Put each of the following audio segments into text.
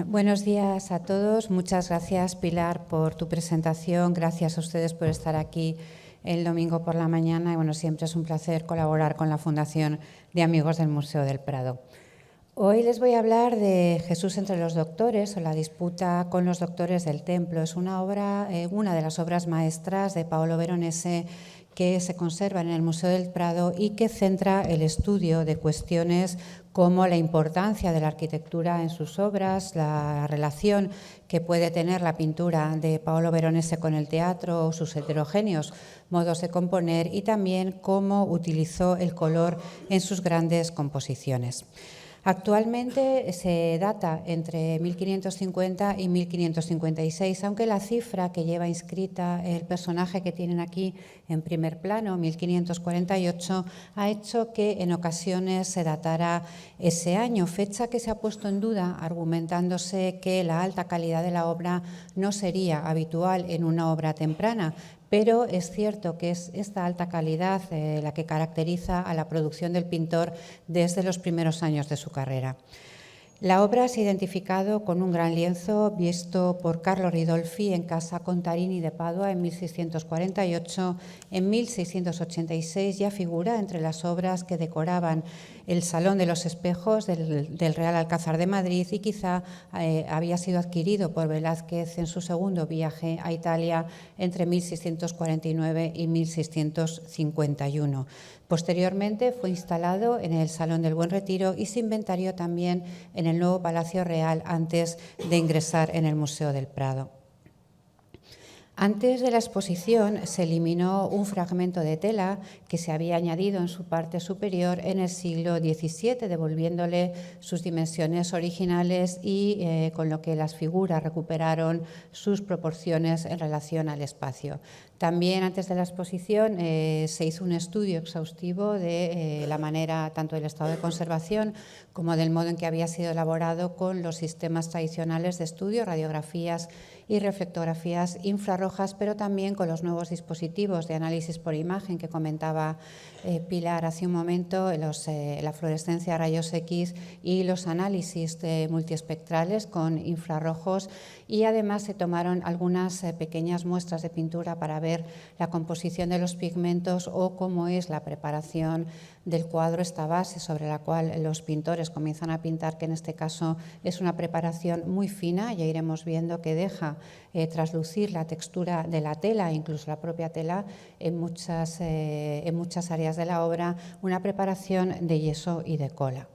Buenos días a todos. Muchas gracias, Pilar, por tu presentación. Gracias a ustedes por estar aquí el domingo por la mañana. Y bueno, siempre es un placer colaborar con la Fundación de Amigos del Museo del Prado. Hoy les voy a hablar de Jesús entre los doctores o la disputa con los doctores del templo. Es una de las obras maestras de Paolo Veronese que se conservan en el Museo del Prado y que centra el estudio de cuestiones como la importancia de la arquitectura en sus obras, la relación que puede tener la pintura de Paolo Veronese con el teatro, sus heterogéneos modos de componer y también cómo utilizó el color en sus grandes composiciones. Actualmente se data entre 1550 y 1556, aunque la cifra que lleva inscrita el personaje que tienen aquí en primer plano, 1548, ha hecho que en ocasiones se datara ese año, fecha que se ha puesto en duda argumentándose que la alta calidad de la obra no sería habitual en una obra temprana. Pero es cierto que es esta alta calidad la que caracteriza a la producción del pintor desde los primeros años de su carrera. La obra se ha identificado con un gran lienzo visto por Carlo Ridolfi en Casa Contarini de Padua en 1648. En 1686 ya figura entre las obras que decoraban el Salón de los Espejos del Real Alcázar de Madrid y quizá había sido adquirido por Velázquez en su segundo viaje a Italia entre 1649 y 1651. Posteriormente fue instalado en el Salón del Buen Retiro y se inventarió también en el nuevo Palacio Real antes de ingresar en el Museo del Prado. Antes de la exposición se eliminó un fragmento de tela que se había añadido en su parte superior en el siglo XVII, devolviéndole sus dimensiones originales y con lo que las figuras recuperaron sus proporciones en relación al espacio. También antes de la exposición se hizo un estudio exhaustivo de la manera, tanto del estado de conservación como del modo en que había sido elaborado con los sistemas tradicionales de estudio, radiografías y reflectografías infrarrojas, pero también con los nuevos dispositivos de análisis por imagen que comentaba Pilar hace un momento, la fluorescencia a rayos X y los análisis multiespectrales con infrarrojos, y además se tomaron algunas pequeñas muestras de pintura para ver la composición de los pigmentos o cómo es la preparación del cuadro, esta base sobre la cual los pintores comienzan a pintar, que en este caso es una preparación muy fina. Ya iremos viendo que deja traslucir la textura de la tela, incluso la propia tela, en muchas áreas de la obra, una preparación de yeso y de cola.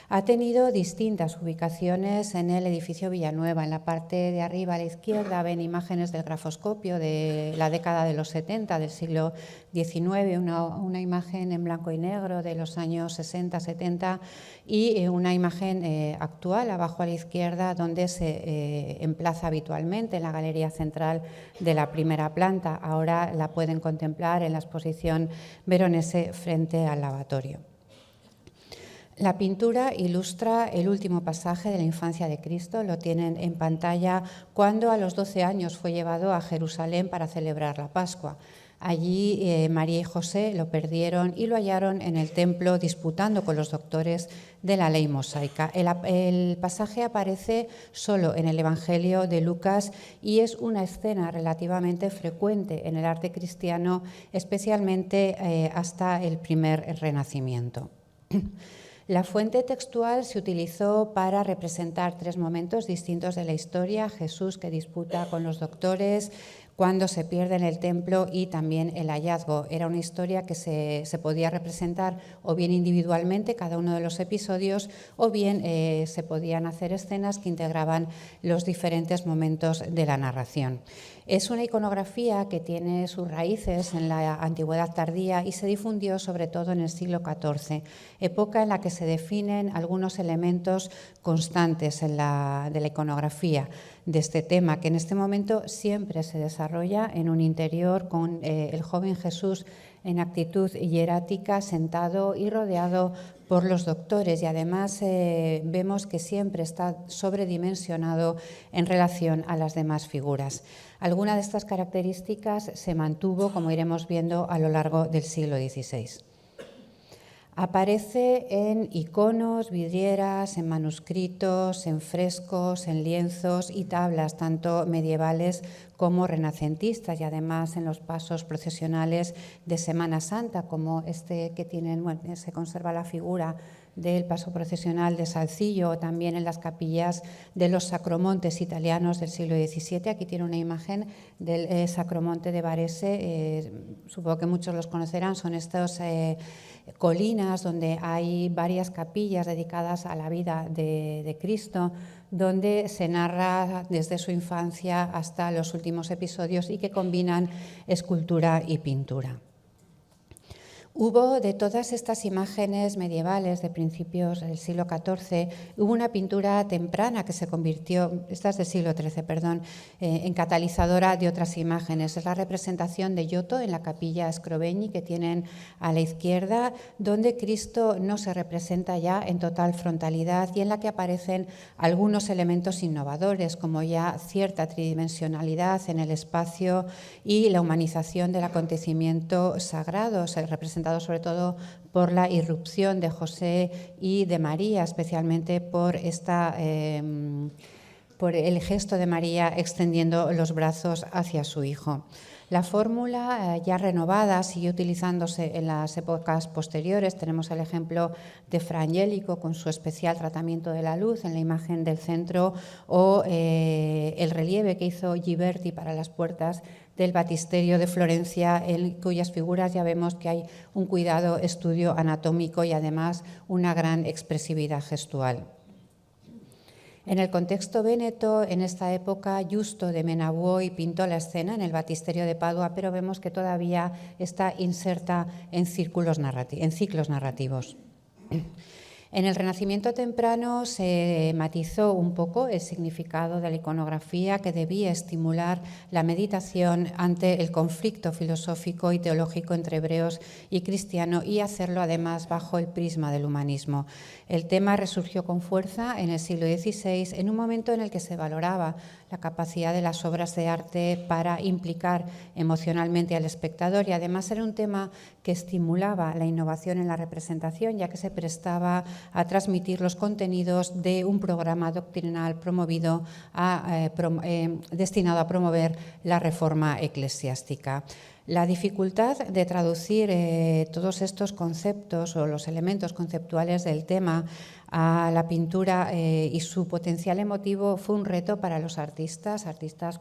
Ha tenido distintas ubicaciones en el edificio Villanueva. En la parte de arriba a la izquierda ven imágenes del grafoscopio de la década de los 70 del siglo XIX, una imagen en blanco y negro de los años 60-70 y una imagen actual abajo a la izquierda donde se emplaza habitualmente en la galería central de la primera planta. Ahora la pueden contemplar en la exposición Veronese frente al lavatorio. La pintura ilustra el último pasaje de la infancia de Cristo. Lo tienen en pantalla cuando a los 12 años fue llevado a Jerusalén para celebrar la Pascua. Allí María y José lo perdieron y lo hallaron en el templo disputando con los doctores de la ley mosaica. El pasaje aparece solo en el Evangelio de Lucas y es una escena relativamente frecuente en el arte cristiano, especialmente hasta el primer Renacimiento. La fuente textual se utilizó para representar 3 momentos distintos de la historia: Jesús que disputa con los doctores, cuando se pierde en el templo y también el hallazgo. Era una historia que se podía representar o bien individualmente cada uno de los episodios o bien se podían hacer escenas que integraban los diferentes momentos de la narración. Es una iconografía que tiene sus raíces en la antigüedad tardía y se difundió sobre todo en el siglo XIV, época en la que se definen algunos elementos constantes de la iconografía de este tema, que en este momento siempre se desarrolla en un interior con el joven Jesús en actitud hierática, sentado y rodeado por los doctores, y además vemos que siempre está sobredimensionado en relación a las demás figuras. Alguna de estas características se mantuvo, como iremos viendo, a lo largo del siglo XVI. Aparece en iconos, vidrieras, en manuscritos, en frescos, en lienzos y tablas, tanto medievales como renacentistas, y además en los pasos procesionales de Semana Santa, como este que tienen, bueno, se conserva la figura del paso procesional de Salcillo, o también en las capillas de los sacromontes italianos del siglo XVII. Aquí tiene una imagen del Sacromonte de Varese, supongo que muchos los conocerán, son estos colinas donde hay varias capillas dedicadas a la vida de Cristo, donde se narra desde su infancia hasta los últimos episodios y que combinan escultura y pintura. Hubo de todas estas imágenes medievales de principios del siglo XIV, hubo una pintura temprana que se convirtió, esta es del siglo XIII, perdón, en catalizadora de otras imágenes. Es la representación de Giotto en la capilla Scrovegni que tienen a la izquierda, donde Cristo no se representa ya en total frontalidad y en la que aparecen algunos elementos innovadores, como ya cierta tridimensionalidad en el espacio y la humanización del acontecimiento sagrado, se representa sobre todo por la irrupción de José y de María, especialmente por el gesto de María extendiendo los brazos hacia su hijo. La fórmula ya renovada sigue utilizándose en las épocas posteriores. Tenemos el ejemplo de Fra Angelico con su especial tratamiento de la luz en la imagen del centro, o el relieve que hizo Ghiberti para las puertas del Baptisterio de Florencia, en cuyas figuras ya vemos que hay un cuidado estudio anatómico y además una gran expresividad gestual. En el contexto véneto, en esta época, Giusto de Menabuoi pintó la escena en el Baptisterio de Padua, pero vemos que todavía está inserta en ciclos narrativos. En el Renacimiento temprano se matizó un poco el significado de la iconografía, que debía estimular la meditación ante el conflicto filosófico y teológico entre hebreos y cristiano, y hacerlo además bajo el prisma del humanismo. El tema resurgió con fuerza en el siglo XVI, en un momento en el que se valoraba la capacidad de las obras de arte para implicar emocionalmente al espectador, y además era un tema que estimulaba la innovación en la representación, ya que se prestaba a transmitir los contenidos de un programa doctrinal destinado a promover la reforma eclesiástica. La dificultad de traducir todos estos conceptos o los elementos conceptuales del tema a la pintura y su potencial emotivo fue un reto para los artistas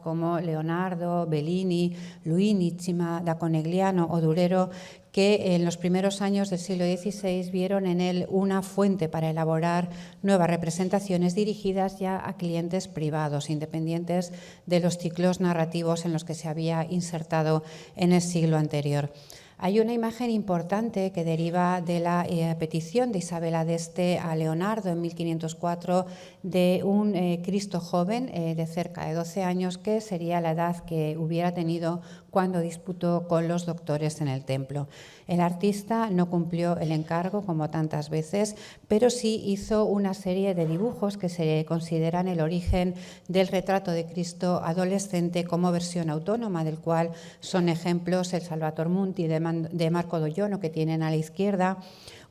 como Leonardo, Bellini, Luini, Cima da Conegliano o Durero, que en los primeros años del siglo XVI vieron en él una fuente para elaborar nuevas representaciones dirigidas ya a clientes privados, independientes de los ciclos narrativos en los que se había insertado en el siglo anterior. Hay una imagen importante que deriva de la petición de Isabela d'Este a Leonardo en 1504 de un Cristo joven de cerca de 12 años, que sería la edad que hubiera tenido cuando disputó con los doctores en el templo. El artista no cumplió el encargo como tantas veces, pero sí hizo una serie de dibujos que se consideran el origen del retrato de Cristo adolescente como versión autónoma, del cual son ejemplos el Salvator Mundi de Marco Dogliono, que tienen a la izquierda,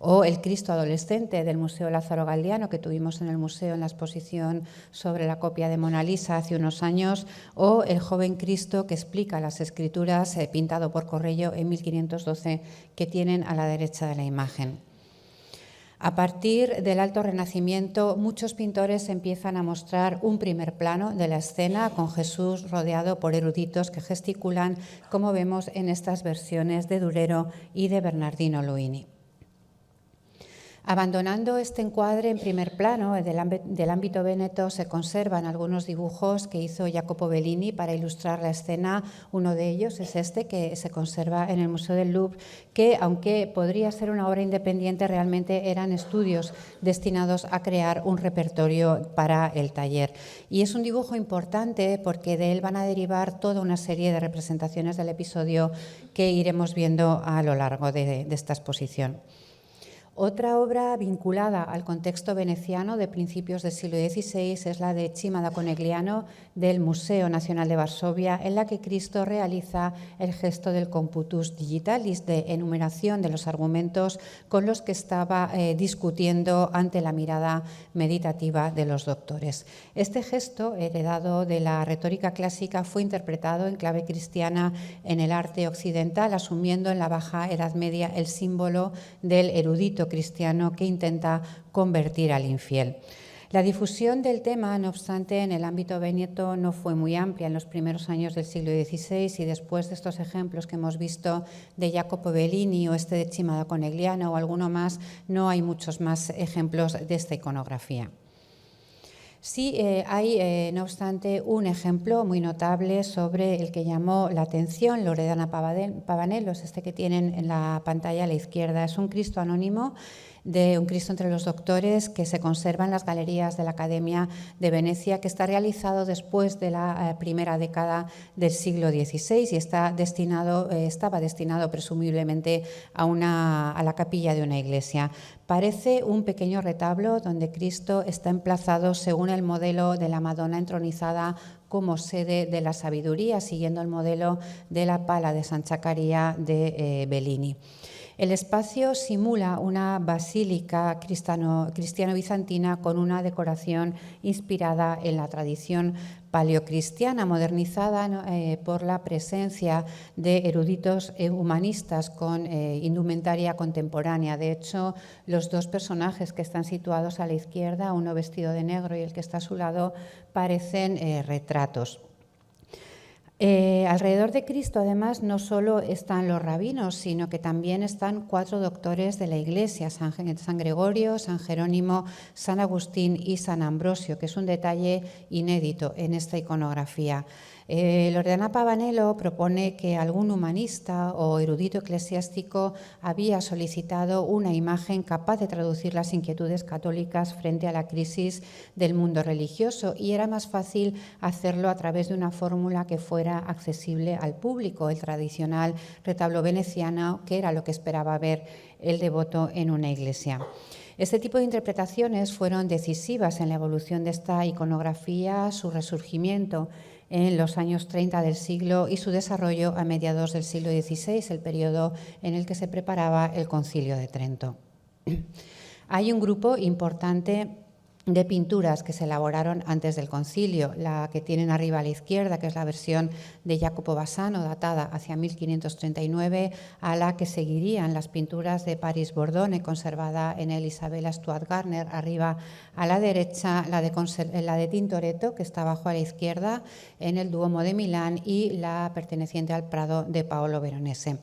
o el Cristo adolescente del Museo Lázaro Galdiano, que tuvimos en el museo en la exposición sobre la copia de Mona Lisa hace unos años, o el joven Cristo que explica las escrituras, pintado por Correggio en 1512, que tienen a la derecha de la imagen. A partir del Alto Renacimiento, muchos pintores empiezan a mostrar un primer plano de la escena con Jesús rodeado por eruditos que gesticulan, como vemos en estas versiones de Durero y de Bernardino Luini. Abandonando este encuadre en primer plano del ámbito véneto, se conservan algunos dibujos que hizo Jacopo Bellini para ilustrar la escena. Uno de ellos es este, que se conserva en el Museo del Louvre, que, aunque podría ser una obra independiente, realmente eran estudios destinados a crear un repertorio para el taller. Y es un dibujo importante porque de él van a derivar toda una serie de representaciones del episodio que iremos viendo a lo largo de esta exposición. Otra obra vinculada al contexto veneciano de principios del siglo XVI es la de Cima da Conegliano del Museo Nacional de Varsovia, en la que Cristo realiza el gesto del computus digitalis, de enumeración de los argumentos con los que estaba discutiendo ante la mirada meditativa de los doctores. Este gesto, heredado de la retórica clásica, fue interpretado en clave cristiana en el arte occidental, asumiendo en la Baja Edad Media el símbolo del erudito cristiano que intenta convertir al infiel. La difusión del tema, no obstante, en el ámbito veneto no fue muy amplia en los primeros años del siglo XVI, y después de estos ejemplos que hemos visto de Jacopo Bellini o este de Cima da Conegliano o alguno más, no hay muchos más ejemplos de esta iconografía. Sí hay, no obstante, un ejemplo muy notable sobre el que llamó la atención Loredana Pavanello, es este que tienen en la pantalla a la izquierda. Es un Cristo anónimo, de un Cristo entre los doctores, que se conserva en las galerías de la Academia de Venecia, que está realizado después de la primera década del siglo XVI y estaba destinado presumiblemente a la capilla de una iglesia. Parece un pequeño retablo donde Cristo está emplazado según el modelo de la Madonna entronizada como sede de la sabiduría, siguiendo el modelo de la Pala de San Zaccaria de Bellini. El espacio simula una basílica cristiano-bizantina con una decoración inspirada en la tradición paleocristiana, modernizada por la presencia de eruditos humanistas con indumentaria contemporánea. De hecho, los dos personajes que están situados a la izquierda, uno vestido de negro y el que está a su lado, parecen retratos. Alrededor de Cristo, además, no solo están los rabinos, sino que también están 4 doctores de la Iglesia, San Gregorio, San Jerónimo, San Agustín y San Ambrosio, que es un detalle inédito en esta iconografía. Loredana Pavanello propone que algún humanista o erudito eclesiástico había solicitado una imagen capaz de traducir las inquietudes católicas frente a la crisis del mundo religioso, y era más fácil hacerlo a través de una fórmula que fuera accesible al público, el tradicional retablo veneciano, que era lo que esperaba ver el devoto en una iglesia. Este tipo de interpretaciones fueron decisivas en la evolución de esta iconografía, su resurgimiento en los años 30 del siglo y su desarrollo a mediados del siglo XVI, el periodo en el que se preparaba el Concilio de Trento. Hay un grupo importante de pinturas que se elaboraron antes del concilio. La que tienen arriba a la izquierda, que es la versión de Jacopo Bassano, datada hacia 1539, a la que seguirían las pinturas de Paris Bordone, conservada en el Isabella Stuart Gardner. Arriba a la derecha, la de Tintoretto, que está abajo a la izquierda, en el Duomo de Milán, y la perteneciente al Prado de Paolo Veronese.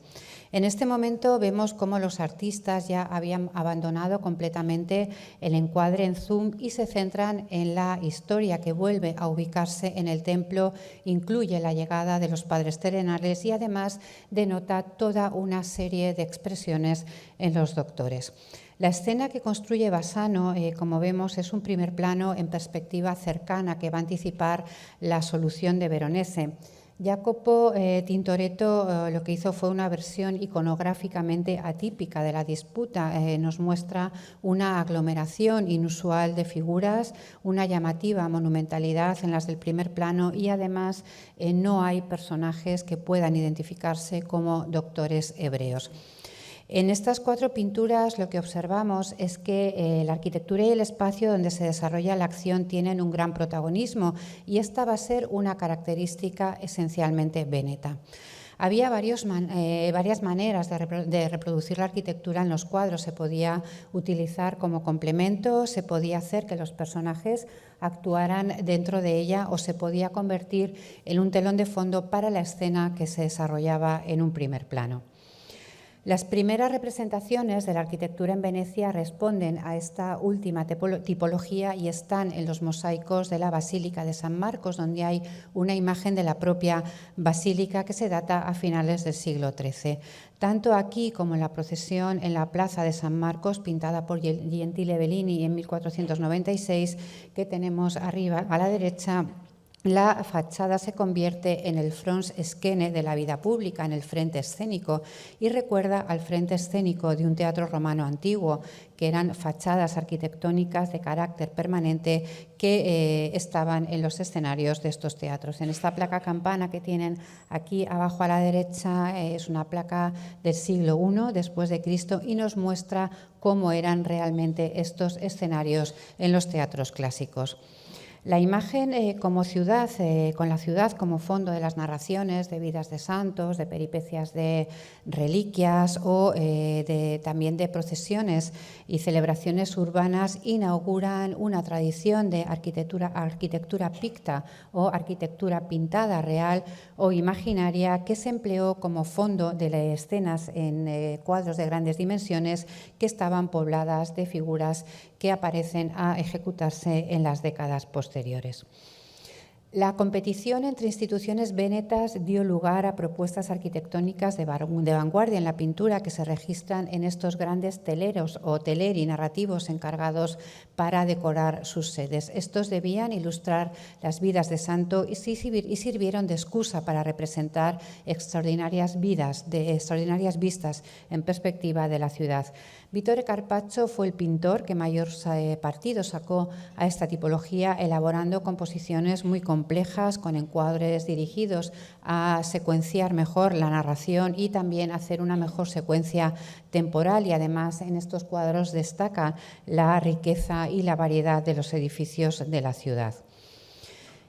En este momento vemos cómo los artistas ya habían abandonado completamente el encuadre en zoom y se centran en la historia, que vuelve a ubicarse en el templo, incluye la llegada de los padres terrenales y además denota toda una serie de expresiones en los doctores. La escena que construye Bassano, como vemos, es un primer plano en perspectiva cercana que va a anticipar la solución de Veronese. Jacopo Tintoretto lo que hizo fue una versión iconográficamente atípica de la disputa. Nos muestra una aglomeración inusual de figuras, una llamativa monumentalidad en las del primer plano y además no hay personajes que puedan identificarse como doctores hebreos. En estas 4 pinturas lo que observamos es que la arquitectura y el espacio donde se desarrolla la acción tienen un gran protagonismo, y esta va a ser una característica esencialmente veneta. Había varias maneras de reproducir la arquitectura en los cuadros. Se podía utilizar como complemento, se podía hacer que los personajes actuaran dentro de ella, o se podía convertir en un telón de fondo para la escena que se desarrollaba en un primer plano. Las primeras representaciones de la arquitectura en Venecia responden a esta última tipología y están en los mosaicos de la Basílica de San Marcos, donde hay una imagen de la propia basílica que se data a finales del siglo XIII. Tanto aquí como en la procesión en la plaza de San Marcos, pintada por Gentile Bellini en 1496, que tenemos arriba a la derecha, la fachada se convierte en el front escene de la vida pública, en el frente escénico, y recuerda al frente escénico de un teatro romano antiguo, que eran fachadas arquitectónicas de carácter permanente que estaban en los escenarios de estos teatros. En esta placa campana que tienen aquí abajo a la derecha es una placa del siglo I después de Cristo y nos muestra cómo eran realmente estos escenarios en los teatros clásicos. La imagen como ciudad, con la ciudad como fondo de las narraciones de vidas de santos, de peripecias de reliquias o también de procesiones y celebraciones urbanas, inauguran una tradición de arquitectura picta o arquitectura pintada real o imaginaria que se empleó como fondo de las escenas en cuadros de grandes dimensiones que estaban pobladas de figuras que aparecen a ejecutarse en las décadas posteriores. La competición entre instituciones vénetas dio lugar a propuestas arquitectónicas de vanguardia en la pintura que se registran en estos grandes teleros o teleri narrativos encargados para decorar sus sedes. Estos debían ilustrar las vidas de santo y sirvieron de excusa para representar extraordinarias vistas en perspectiva de la ciudad. Vittore Carpaccio fue el pintor que mayor partido sacó a esta tipología, elaborando composiciones muy complejas con encuadres dirigidos a secuenciar mejor la narración y también hacer una mejor secuencia temporal, y además en estos cuadros destaca la riqueza y la variedad de los edificios de la ciudad.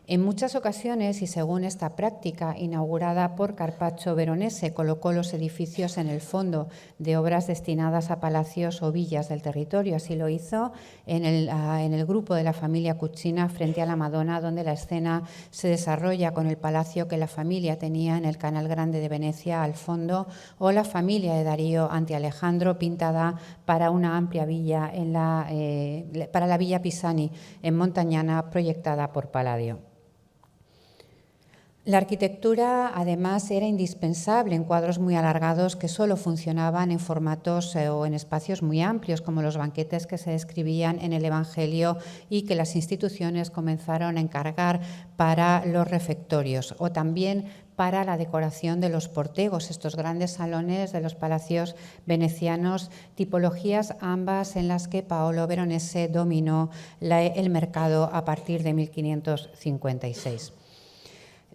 En muchas ocasiones, y según esta práctica inaugurada por Carpaccio Veronese, colocó los edificios en el fondo de obras destinadas a palacios o villas del territorio. Así lo hizo en el grupo de la familia Cucina frente a la Madonna, donde la escena se desarrolla con el palacio que la familia tenía en el Canal Grande de Venecia al fondo, o la familia de Darío ante Alejandro, pintada para una amplia villa para la Villa Pisani en Montagnana, proyectada por Palladio. La arquitectura, además, era indispensable en cuadros muy alargados que solo funcionaban en formatos o en espacios muy amplios, como los banquetes que se describían en el Evangelio y que las instituciones comenzaron a encargar para los refectorios, o también para la decoración de los portegos, estos grandes salones de los palacios venecianos, tipologías ambas en las que Paolo Veronese dominó el mercado a partir de 1556.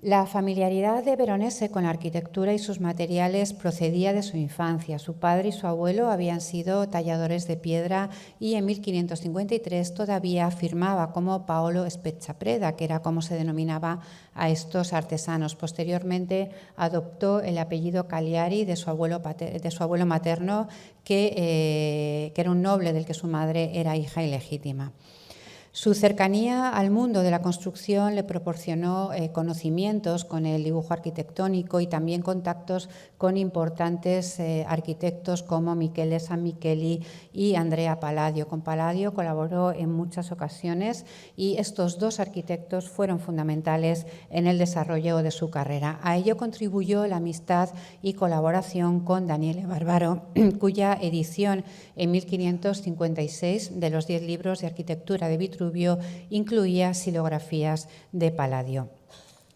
La familiaridad de Veronese con la arquitectura y sus materiales procedía de su infancia. Su padre y su abuelo habían sido talladores de piedra y en 1553 todavía firmaba como Paolo Spezzapreda, que era como se denominaba a estos artesanos. Posteriormente adoptó el apellido Cagliari de su abuelo materno, que era un noble del que su madre era hija ilegítima. Su cercanía al mundo de la construcción le proporcionó conocimientos con el dibujo arquitectónico y también contactos con importantes arquitectos como Michele Sanmicheli y Andrea Palladio. Con Palladio colaboró en muchas ocasiones y estos dos arquitectos fueron fundamentales en el desarrollo de su carrera. A ello contribuyó la amistad y colaboración con Daniele Barbaro, cuya edición en 1556 de los 10 libros de arquitectura de Vitruvio incluía xilografías de Palladio.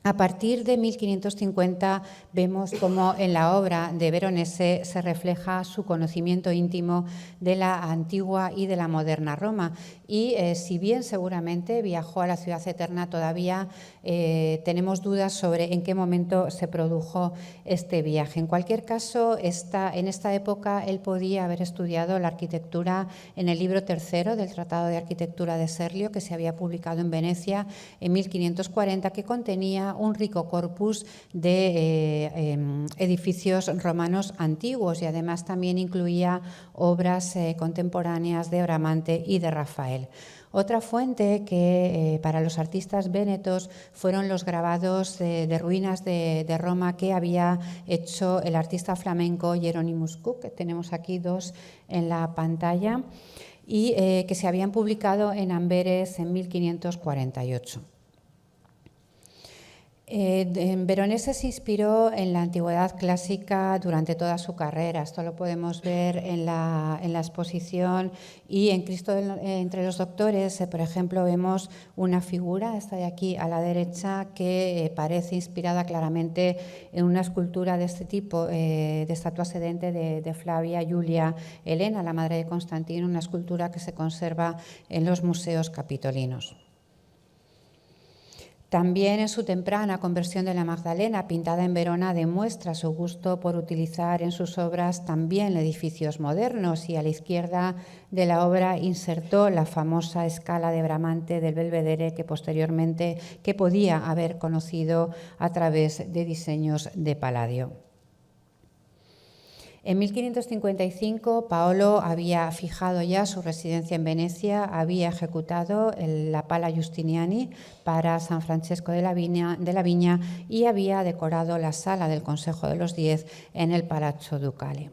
A partir de 1550 vemos cómo en la obra de Veronese se refleja su conocimiento íntimo de la antigua y de la moderna Roma. Y si bien seguramente viajó a la Ciudad Eterna, todavía tenemos dudas sobre en qué momento se produjo este viaje. En cualquier caso, en esta época él podía haber estudiado la arquitectura en el libro tercero del Tratado de Arquitectura de Serlio, que se había publicado en Venecia en 1540, que contenía un rico corpus de edificios romanos antiguos, y además también incluía obras contemporáneas de Bramante y de Rafael. Otra fuente que para los artistas vénetos fueron los grabados de ruinas de Roma que había hecho el artista flamenco Hieronymus Cook, que tenemos aquí dos en la pantalla, y que se habían publicado en Amberes en 1548. Veronese se inspiró en la antigüedad clásica durante toda su carrera. Esto lo podemos ver en la exposición, y en Cristo entre los doctores, por ejemplo, vemos una figura, esta de aquí a la derecha, que parece inspirada claramente en una escultura de este tipo, de estatua sedente de Flavia Julia Helena, la madre de Constantino, una escultura que se conserva en los museos capitolinos. También en su temprana conversión de la Magdalena, pintada en Verona, demuestra su gusto por utilizar en sus obras también edificios modernos, y a la izquierda de la obra insertó la famosa escala de Bramante del Belvedere que podía haber conocido a través de diseños de Palladio. En 1555, Paolo había fijado ya su residencia en Venecia, había ejecutado la Pala Giustiniani para San Francesco de la Viña y había decorado la sala del Consejo de los 10 en el Palazzo Ducale.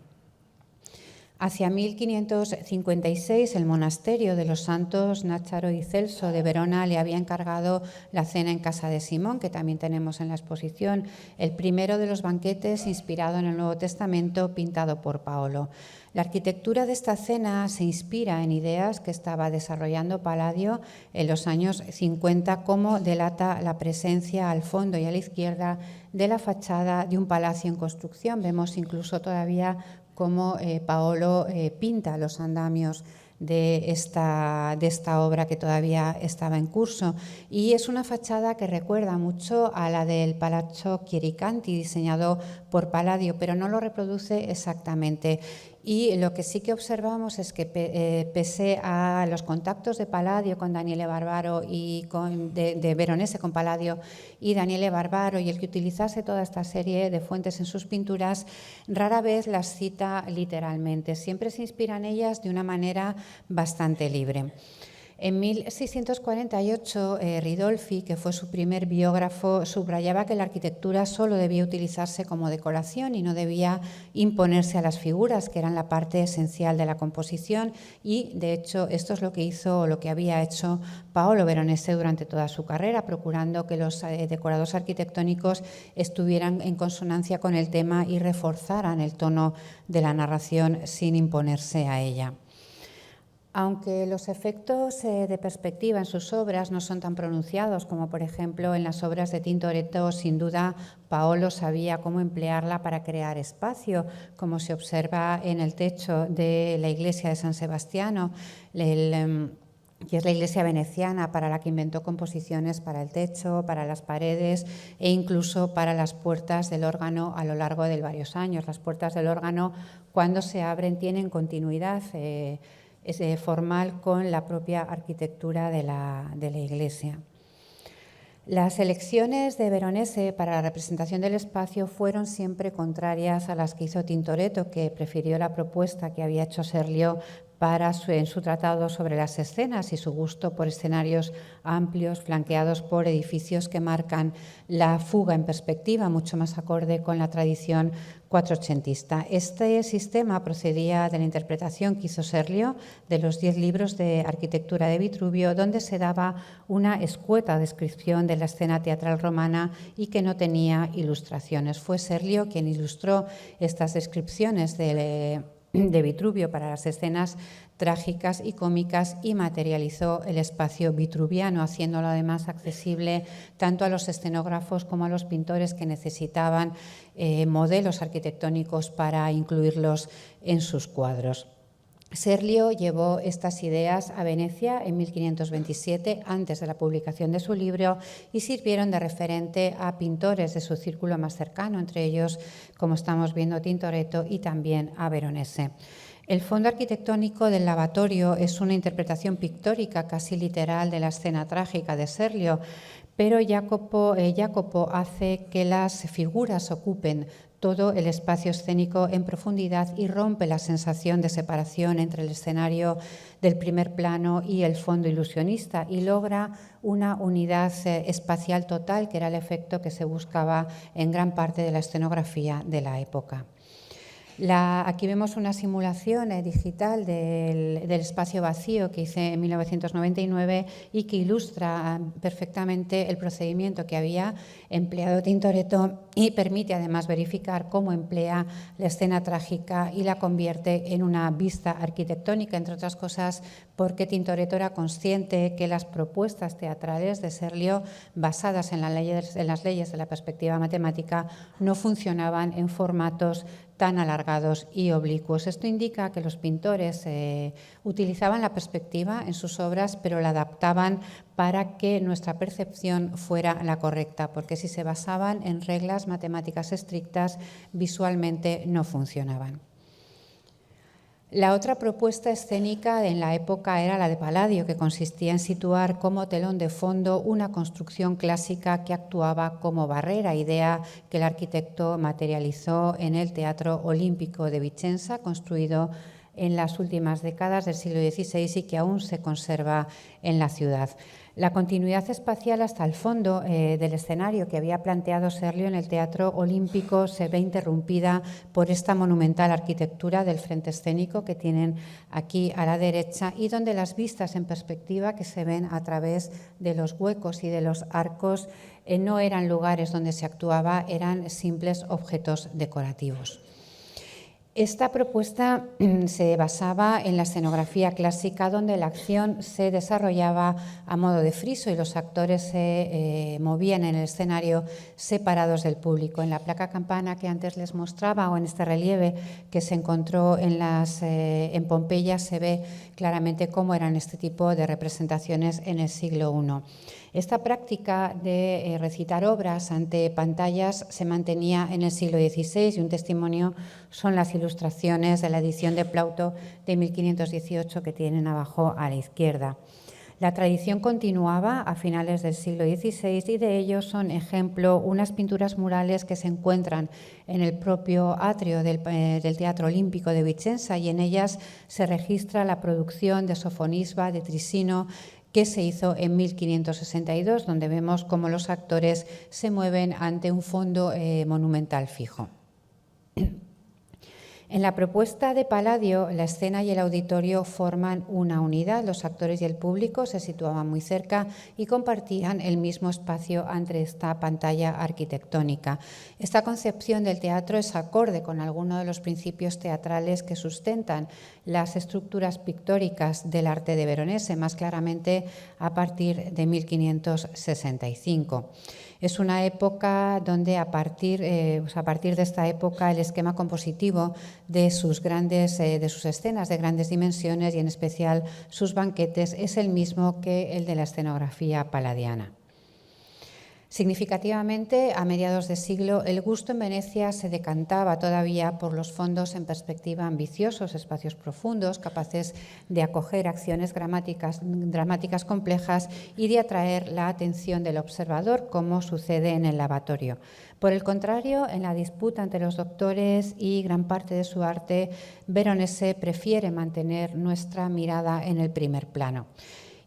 Hacia 1556, el monasterio de los santos Nácharo y Celso de Verona le había encargado la cena en casa de Simón, que también tenemos en la exposición, el primero de los banquetes inspirado en el Nuevo Testamento, pintado por Paolo. La arquitectura de esta cena se inspira en ideas que estaba desarrollando Palladio en los años 50, como delata la presencia al fondo y a la izquierda de la fachada de un palacio en construcción. Vemos incluso todavía cómo Paolo pinta los andamios de esta obra que todavía estaba en curso, y es una fachada que recuerda mucho a la del Palazzo Chiericanti, diseñado por Palladio, pero no lo reproduce exactamente. Y lo que sí que observamos es que pese a los contactos de Palladio con Daniele Barbaro y de Veronese con Palladio y Daniele Barbaro, y el que utilizase toda esta serie de fuentes en sus pinturas, rara vez las cita literalmente, siempre se inspira en ellas de una manera bastante libre. En 1648, Ridolfi, que fue su primer biógrafo, subrayaba que la arquitectura solo debía utilizarse como decoración y no debía imponerse a las figuras, que eran la parte esencial de la composición, y de hecho esto es lo que hizo, o lo que había hecho Paolo Veronese durante toda su carrera, procurando que los decorados arquitectónicos estuvieran en consonancia con el tema y reforzaran el tono de la narración sin imponerse a ella. Aunque los efectos de perspectiva en sus obras no son tan pronunciados como, por ejemplo, en las obras de Tintoretto, sin duda Paolo sabía cómo emplearla para crear espacio, como se observa en el techo de la iglesia de San Sebastiano, que es la iglesia veneciana, para la que inventó composiciones para el techo, para las paredes e incluso para las puertas del órgano a lo largo de varios años. Las puertas del órgano, cuando se abren, tienen continuidad formal con la propia arquitectura de la iglesia. Las elecciones de Veronese para la representación del espacio fueron siempre contrarias a las que hizo Tintoretto, que prefirió la propuesta que había hecho Serlio en su tratado sobre las escenas, y su gusto por escenarios amplios flanqueados por edificios que marcan la fuga en perspectiva, mucho más acorde con la tradición cuatrocentista. Este sistema procedía de la interpretación que hizo Serlio de los 10 libros de arquitectura de Vitruvio, donde se daba una escueta descripción de la escena teatral romana y que no tenía ilustraciones. Fue Serlio quien ilustró estas descripciones de Vitruvio para las escenas trágicas y cómicas y materializó el espacio vitruviano, haciéndolo además accesible tanto a los escenógrafos como a los pintores que necesitaban modelos arquitectónicos para incluirlos en sus cuadros. Serlio llevó estas ideas a Venecia en 1527, antes de la publicación de su libro, y sirvieron de referente a pintores de su círculo más cercano, entre ellos, como estamos viendo, Tintoretto, y también a Veronese. El fondo arquitectónico del lavatorio es una interpretación pictórica casi literal de la escena trágica de Serlio, pero Jacopo hace que las figuras ocupen todo el espacio escénico en profundidad y rompe la sensación de separación entre el escenario del primer plano y el fondo ilusionista, y logra una unidad espacial total, que era el efecto que se buscaba en gran parte de la escenografía de la época. Aquí vemos una simulación digital del espacio vacío que hice en 1999 y que ilustra perfectamente el procedimiento que había empleado Tintoretto y permite además verificar cómo emplea la escena trágica y la convierte en una vista arquitectónica, entre otras cosas porque Tintoretto era consciente que las propuestas teatrales de Serlio, basadas en las leyes de la perspectiva matemática, no funcionaban en formatos tan alargados y oblicuos. Esto indica que los pintores utilizaban la perspectiva en sus obras, pero la adaptaban para que nuestra percepción fuera la correcta, porque si se basaban en reglas matemáticas estrictas, visualmente no funcionaban. La otra propuesta escénica en la época era la de Palladio, que consistía en situar como telón de fondo una construcción clásica que actuaba como barrera, idea que el arquitecto materializó en el Teatro Olímpico de Vicenza, construido en las últimas décadas del siglo XVI y que aún se conserva en la ciudad. La continuidad espacial hasta el fondo del escenario que había planteado Serlio en el Teatro Olímpico se ve interrumpida por esta monumental arquitectura del frente escénico que tienen aquí a la derecha y donde las vistas en perspectiva que se ven a través de los huecos y de los arcos no eran lugares donde se actuaba, eran simples objetos decorativos. Esta propuesta se basaba en la escenografía clásica, donde la acción se desarrollaba a modo de friso y los actores se movían en el escenario separados del público. En la placa campana que antes les mostraba o en este relieve que se encontró en Pompeya se ve claramente cómo eran este tipo de representaciones en el siglo I. Esta práctica de recitar obras ante pantallas se mantenía en el siglo XVI y un testimonio son las ilustraciones de la edición de Plauto de 1518 que tienen abajo a la izquierda. La tradición continuaba a finales del siglo XVI y de ello son ejemplo unas pinturas murales que se encuentran en el propio atrio del Teatro Olímpico de Vicenza y en ellas se registra la producción de Sofonisba de Trisino que se hizo en 1562, donde vemos cómo los actores se mueven ante un fondo monumental fijo. En la propuesta de Palladio, la escena y el auditorio forman una unidad. Los actores y el público se situaban muy cerca y compartían el mismo espacio ante esta pantalla arquitectónica. Esta concepción del teatro es acorde con algunos de los principios teatrales que sustentan las estructuras pictóricas del arte de Veronese, más claramente a partir de 1565. Es una época donde a partir de esta época el esquema compositivo de sus escenas de grandes dimensiones y en especial sus banquetes es el mismo que el de la escenografía palladiana. Significativamente, a mediados de siglo, el gusto en Venecia se decantaba todavía por los fondos en perspectiva ambiciosos, espacios profundos, capaces de acoger acciones dramáticas complejas y de atraer la atención del observador, como sucede en el lavatorio. Por el contrario, en la disputa entre los doctores y gran parte de su arte, Veronese prefiere mantener nuestra mirada en el primer plano.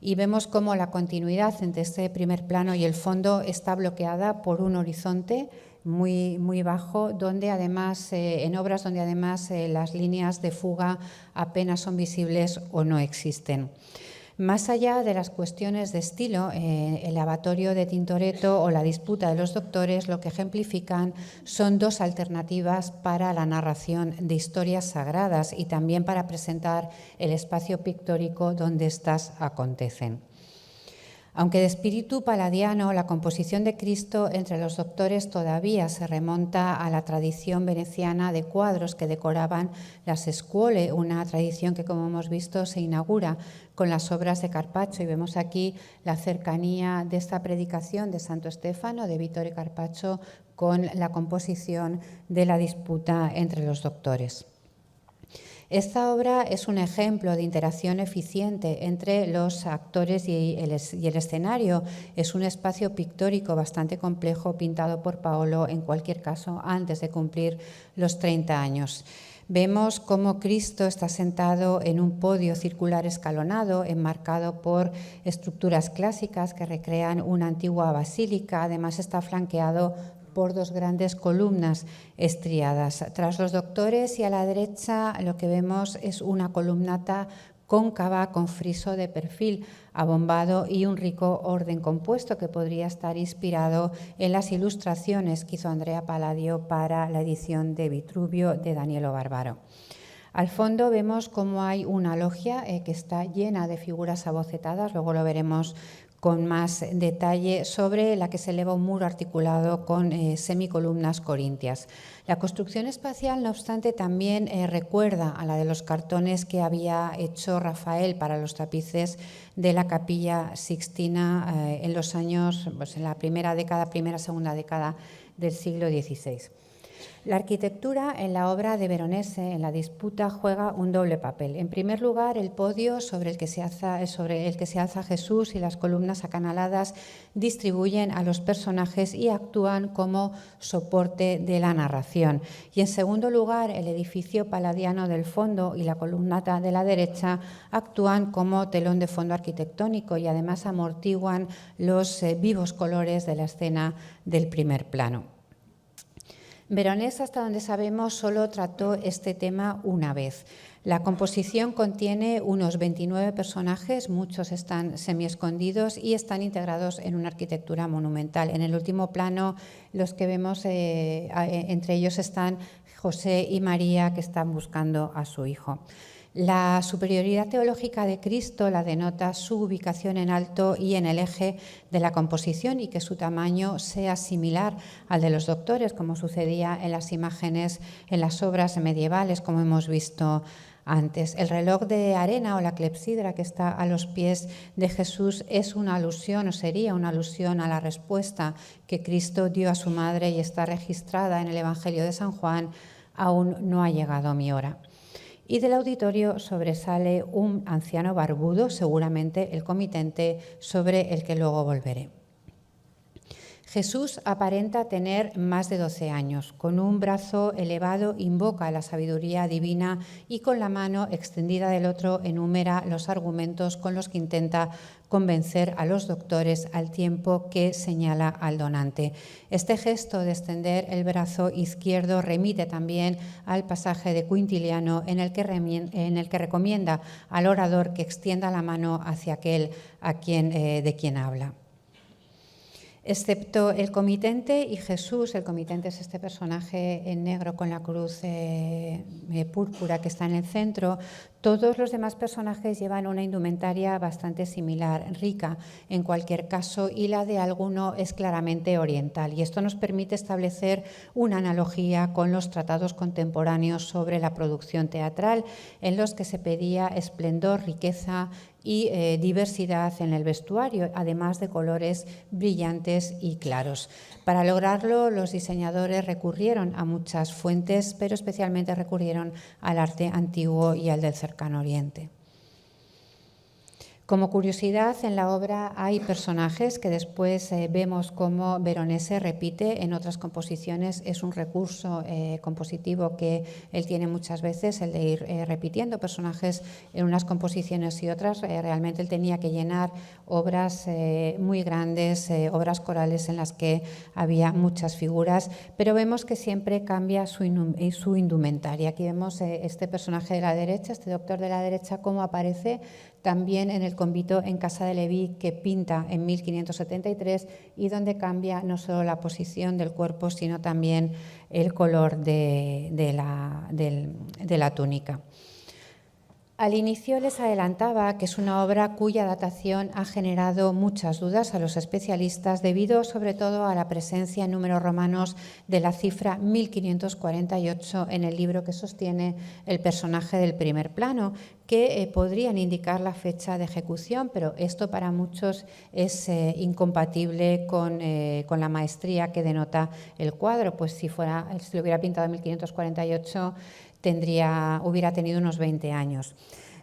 Y vemos cómo la continuidad entre este primer plano y el fondo está bloqueada por un horizonte muy, muy bajo, donde además, en obras donde además las líneas de fuga apenas son visibles o no existen. Más allá de las cuestiones de estilo, el lavatorio de Tintoretto o la disputa de los doctores lo que ejemplifican son dos alternativas para la narración de historias sagradas y también para presentar el espacio pictórico donde éstas acontecen. Aunque de espíritu palladiano, la composición de Cristo entre los doctores todavía se remonta a la tradición veneciana de cuadros que decoraban las scuole, una tradición que, como hemos visto, se inaugura con las obras de Carpaccio. Y vemos aquí la cercanía de esta predicación de Santo Stefano, de Vittore Carpaccio, con la composición de la disputa entre los doctores. Esta obra es un ejemplo de interacción eficiente entre los actores y el escenario. Es un espacio pictórico bastante complejo pintado por Paolo, en cualquier caso, antes de cumplir los 30 años. Vemos cómo Cristo está sentado en un podio circular escalonado, enmarcado por estructuras clásicas que recrean una antigua basílica. Además, está flanqueado por dos grandes columnas estriadas. Tras los doctores y a la derecha lo que vemos es una columnata cóncava con friso de perfil abombado y un rico orden compuesto que podría estar inspirado en las ilustraciones que hizo Andrea Palladio para la edición de Vitruvio de Danielo Barbaro. Al fondo vemos cómo hay una logia que está llena de figuras abocetadas, luego lo veremos con más detalle, sobre la que se eleva un muro articulado con semicolumnas corintias. La construcción espacial, no obstante, también recuerda a la de los cartones que había hecho Rafael para los tapices de la Capilla Sixtina en los años, pues en la segunda década del siglo XVI. La arquitectura en la obra de Veronese, en la disputa, juega un doble papel. En primer lugar, el podio sobre el que se alza Jesús y las columnas acanaladas distribuyen a los personajes y actúan como soporte de la narración. Y en segundo lugar, el edificio palladiano del fondo y la columnata de la derecha actúan como telón de fondo arquitectónico y además amortiguan los vivos colores de la escena del primer plano. Veronese, hasta donde sabemos, solo trató este tema una vez. La composición contiene unos 29 personajes, muchos están semiescondidos y están integrados en una arquitectura monumental. En el último plano, los que vemos, entre ellos están José y María, que están buscando a su hijo. La superioridad teológica de Cristo la denota su ubicación en alto y en el eje de la composición y que su tamaño sea similar al de los doctores, como sucedía en las imágenes, en las obras medievales, como hemos visto antes. El reloj de arena o la clepsidra que está a los pies de Jesús es una alusión, o sería una alusión, a la respuesta que Cristo dio a su madre y está registrada en el Evangelio de San Juan: aún no ha llegado mi hora. Y del auditorio sobresale un anciano barbudo, seguramente el comitente, sobre el que luego volveré. Jesús aparenta tener más de 12 años. Con un brazo elevado invoca la sabiduría divina y con la mano extendida del otro enumera los argumentos con los que intenta convencer a los doctores al tiempo que señala al donante. Este gesto de extender el brazo izquierdo remite también al pasaje de Quintiliano en el que recomienda al orador que extienda la mano hacia aquel de quien habla. Excepto el comitente y Jesús, el comitente es este personaje en negro con la cruz púrpura que está en el centro, todos los demás personajes llevan una indumentaria bastante similar, rica en cualquier caso, y la de alguno es claramente oriental. Y esto nos permite establecer una analogía con los tratados contemporáneos sobre la producción teatral, en los que se pedía esplendor, riqueza y diversidad en el vestuario, además de colores brillantes y claros. Para lograrlo, los diseñadores recurrieron a muchas fuentes, pero especialmente recurrieron al arte antiguo y al del Cercano Oriente. Como curiosidad, en la obra hay personajes que después vemos cómo Veronese repite en otras composiciones. Es un recurso compositivo que él tiene muchas veces, el de ir repitiendo personajes en unas composiciones y otras. Realmente él tenía que llenar obras muy grandes, obras corales en las que había muchas figuras, pero vemos que siempre cambia su indumentaria. Aquí vemos este personaje de la derecha, este doctor de la derecha, cómo aparece también en el convito en Casa de Leví, que pinta en 1573 y donde cambia no solo la posición del cuerpo, sino también el color de la túnica. Al inicio les adelantaba que es una obra cuya datación ha generado muchas dudas a los especialistas, debido sobre todo a la presencia en números romanos de la cifra 1548 en el libro que sostiene el personaje del primer plano, que podrían indicar la fecha de ejecución, pero esto para muchos es incompatible con la maestría que denota el cuadro, pues si lo hubiera pintado en 1548 hubiera tenido unos 20 años.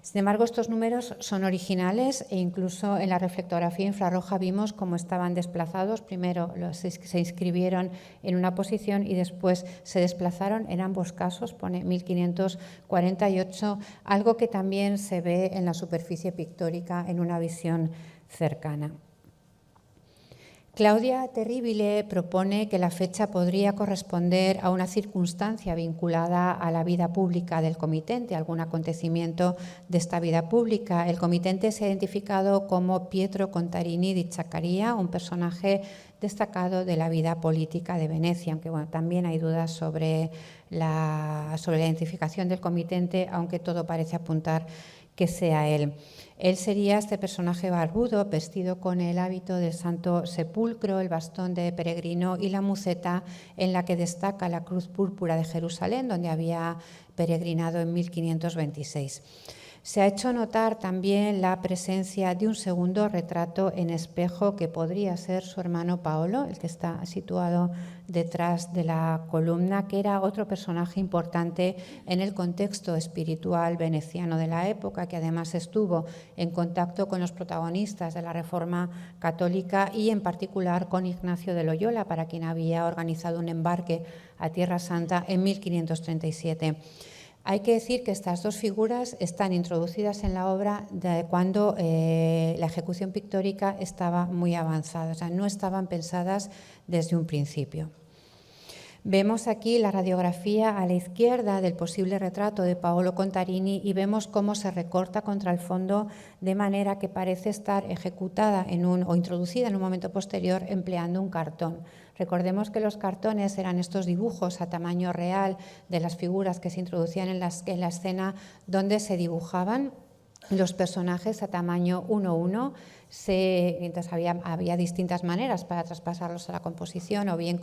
Sin embargo, estos números son originales e incluso en la reflectografía infrarroja vimos cómo estaban desplazados. Primero se inscribieron en una posición y después se desplazaron. En ambos casos pone 1548, algo que también se ve en la superficie pictórica en una visión cercana. Claudia Terribile propone que la fecha podría corresponder a una circunstancia vinculada a la vida pública del comitente, algún acontecimiento de esta vida pública. El comitente se ha identificado como Pietro Contarini di Zaccaria, un personaje destacado de la vida política de Venecia, aunque bueno, también hay dudas sobre la identificación del comitente, aunque todo parece apuntar que sea él. Él sería este personaje barbudo, vestido con el hábito del Santo Sepulcro, el bastón de peregrino y la muceta en la que destaca la cruz púrpura de Jerusalén, donde había peregrinado en 1526. Se ha hecho notar también la presencia de un segundo retrato en espejo que podría ser su hermano Paolo, el que está situado detrás de la columna, que era otro personaje importante en el contexto espiritual veneciano de la época, que además estuvo en contacto con los protagonistas de la Reforma Católica y en particular con Ignacio de Loyola, para quien había organizado un embarque a Tierra Santa en 1537. Hay que decir que estas dos figuras están introducidas en la obra de cuando la ejecución pictórica estaba muy avanzada, o sea, no estaban pensadas desde un principio. Vemos aquí la radiografía a la izquierda del posible retrato de Paolo Contarini y vemos cómo se recorta contra el fondo de manera que parece estar ejecutada o introducida en un momento posterior empleando un cartón. Recordemos que los cartones eran estos dibujos a tamaño real de las figuras que se introducían en la escena, donde se dibujaban los personajes a tamaño 1:1. Entonces había distintas maneras para traspasarlos a la composición, o bien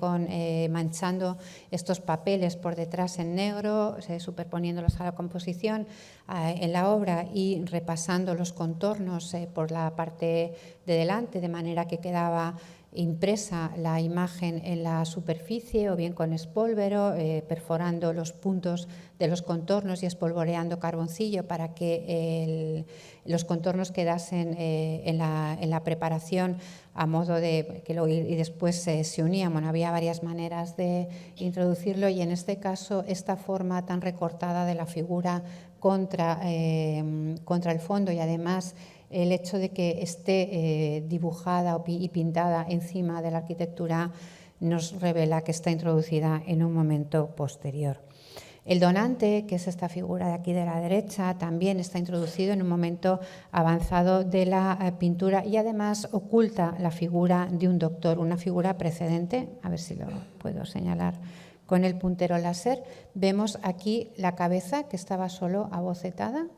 manchando estos papeles por detrás en negro, superponiéndolos a la composición en la obra y repasando los contornos por la parte de delante, de manera que quedaba impresa la imagen en la superficie, o bien con espólvero, perforando los puntos de los contornos y espolvoreando carboncillo para que los contornos quedasen en la preparación a modo de y después se unían. Bueno, había varias maneras de introducirlo y en este caso esta forma tan recortada de la figura contra el fondo y además el hecho de que esté dibujada y pintada encima de la arquitectura nos revela que está introducida en un momento posterior. El donante, que es esta figura de aquí de la derecha, también está introducido en un momento avanzado de la pintura y además oculta la figura de un doctor, una figura precedente. A ver si lo puedo señalar con el puntero láser. Vemos aquí la cabeza, que estaba solo abocetada.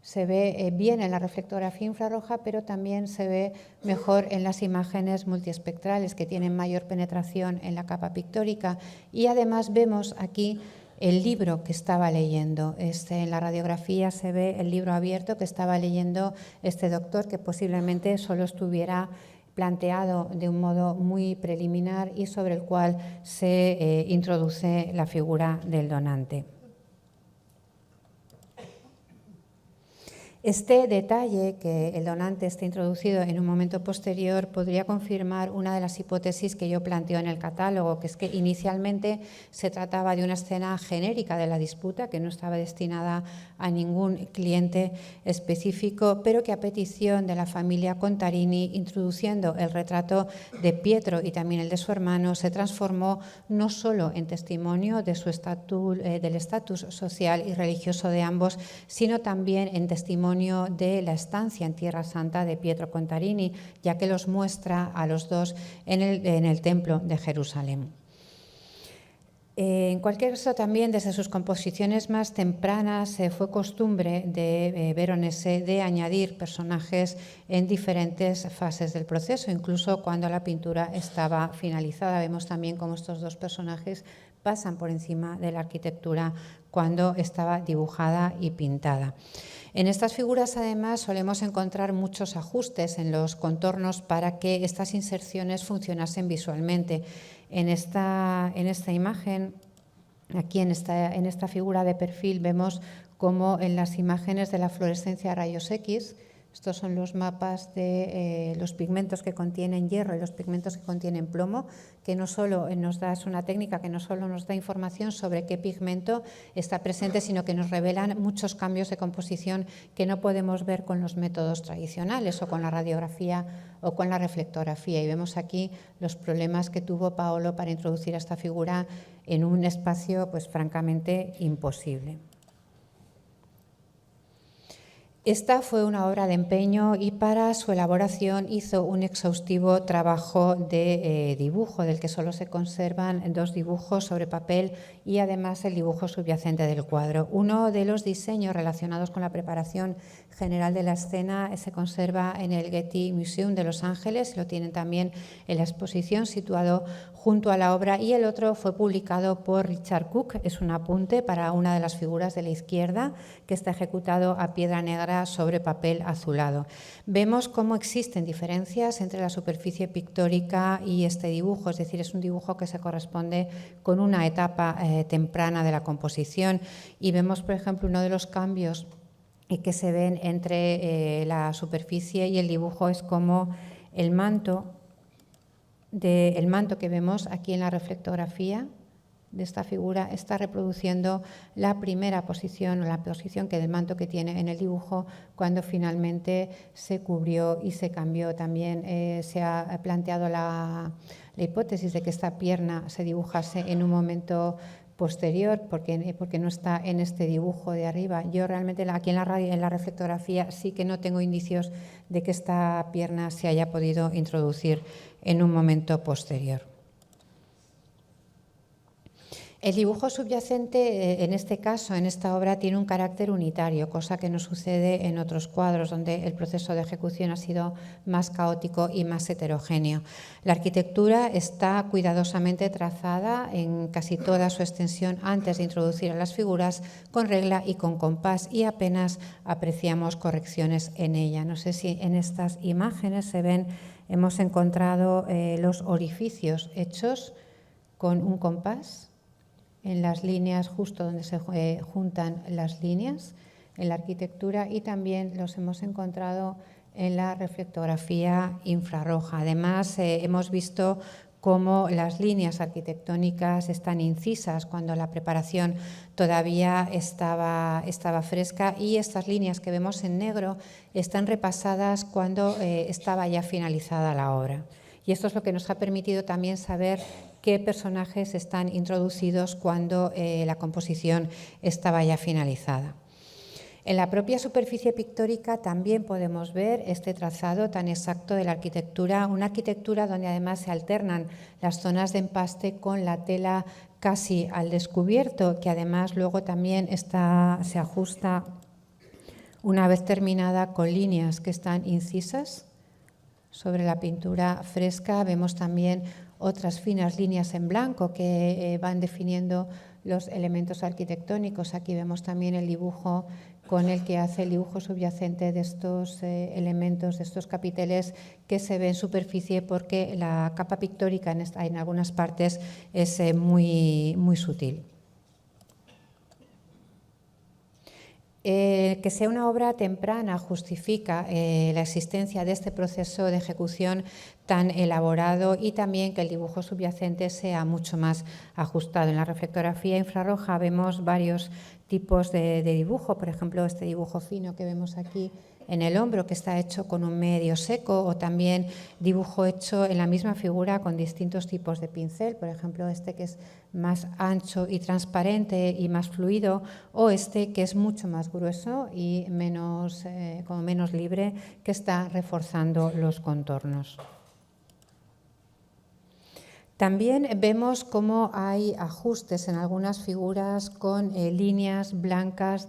Se ve bien en la reflectografía infrarroja, pero también se ve mejor en las imágenes multiespectrales, que tienen mayor penetración en la capa pictórica. Y además vemos aquí el libro que estaba leyendo. En la radiografía se ve el libro abierto que estaba leyendo este doctor, que posiblemente solo estuviera planteado de un modo muy preliminar y sobre el cual se introduce la figura del donante. Este detalle, que el donante esté introducido en un momento posterior, podría confirmar una de las hipótesis que yo planteo en el catálogo, que es que inicialmente se trataba de una escena genérica de la disputa, que no estaba destinada a ningún cliente específico, pero que a petición de la familia Contarini, introduciendo el retrato de Pietro y también el de su hermano, se transformó no solo en testimonio de del estatus social y religioso de ambos, sino también en testimonio de la estancia en Tierra Santa de Pietro Contarini, ya que los muestra a los dos en el Templo de Jerusalén. En cualquier caso, también desde sus composiciones más tempranas fue costumbre de Veronese de añadir personajes en diferentes fases del proceso, incluso cuando la pintura estaba finalizada. Vemos también cómo estos dos personajes pasan por encima de la arquitectura cuando estaba dibujada y pintada. En estas figuras, además, solemos encontrar muchos ajustes en los contornos para que estas inserciones funcionasen visualmente. En esta imagen, aquí en esta figura de perfil, vemos cómo en las imágenes de la fluorescencia a rayos X Estos son los mapas de los pigmentos que contienen hierro y los pigmentos que contienen plomo, que no solo nos da, es una técnica que no solo nos da información sobre qué pigmento está presente, sino que nos revelan muchos cambios de composición que no podemos ver con los métodos tradicionales o con la radiografía o con la reflectografía. Y vemos aquí los problemas que tuvo Paolo para introducir esta figura en un espacio pues francamente imposible. Esta fue una obra de empeño y para su elaboración hizo un exhaustivo trabajo de dibujo, del que solo se conservan 2 dibujos sobre papel y además el dibujo subyacente del cuadro. Uno de los diseños relacionados con la preparación general de la escena se conserva en el Getty Museum de Los Ángeles, lo tienen también en la exposición situado junto a la obra, y el otro fue publicado por Richard Cook, es un apunte para una de las figuras de la izquierda que está ejecutado a piedra negra sobre papel azulado. Vemos cómo existen diferencias entre la superficie pictórica y este dibujo, es decir, es un dibujo que se corresponde con una etapa temprana de la composición, y vemos, por ejemplo, uno de los cambios que se ven entre la superficie y el dibujo es como el manto que vemos aquí en la reflectografía de esta figura está reproduciendo la primera posición o la posición del manto que tiene en el dibujo cuando finalmente se cubrió y se cambió. También se ha planteado la hipótesis de que esta pierna se dibujase en un momento posterior porque no está en este dibujo de arriba. Yo realmente aquí en la reflectografía sí que no tengo indicios de que esta pierna se haya podido introducir en un momento posterior. El dibujo subyacente, en este caso, en esta obra, tiene un carácter unitario, cosa que no sucede en otros cuadros, donde el proceso de ejecución ha sido más caótico y más heterogéneo. La arquitectura está cuidadosamente trazada en casi toda su extensión antes de introducir a las figuras con regla y con compás, y apenas apreciamos correcciones en ella. No sé si en estas imágenes se ven, hemos encontrado los orificios hechos con un compás en las líneas, justo donde se juntan las líneas en la arquitectura, y también los hemos encontrado en la reflectografía infrarroja. Además, hemos visto cómo las líneas arquitectónicas están incisas cuando la preparación todavía estaba fresca, y estas líneas que vemos en negro están repasadas cuando estaba ya finalizada la obra. Y esto es lo que nos ha permitido también saber qué personajes están introducidos cuando la composición estaba ya finalizada. En la propia superficie pictórica también podemos ver este trazado tan exacto de la arquitectura, una arquitectura donde además se alternan las zonas de empaste con la tela casi al descubierto, que además luego también se ajusta una vez terminada con líneas que están incisas sobre la pintura fresca. Vemos también otras finas líneas en blanco que van definiendo los elementos arquitectónicos. Aquí vemos también el dibujo con el que hace el dibujo subyacente de estos elementos, de estos capiteles que se ve en superficie, porque la capa pictórica en algunas partes es muy sutil. Que sea una obra temprana justifica la existencia de este proceso de ejecución tan elaborado, y también que el dibujo subyacente sea mucho más ajustado. En la reflectografía infrarroja vemos varios tipos de dibujo, por ejemplo, este dibujo fino que vemos aquí en el hombro, que está hecho con un medio seco, o también dibujo hecho en la misma figura con distintos tipos de pincel, por ejemplo, este que es más ancho y transparente y más fluido, o este que es mucho más grueso y menos libre, que está reforzando los contornos. También vemos cómo hay ajustes en algunas figuras con líneas blancas,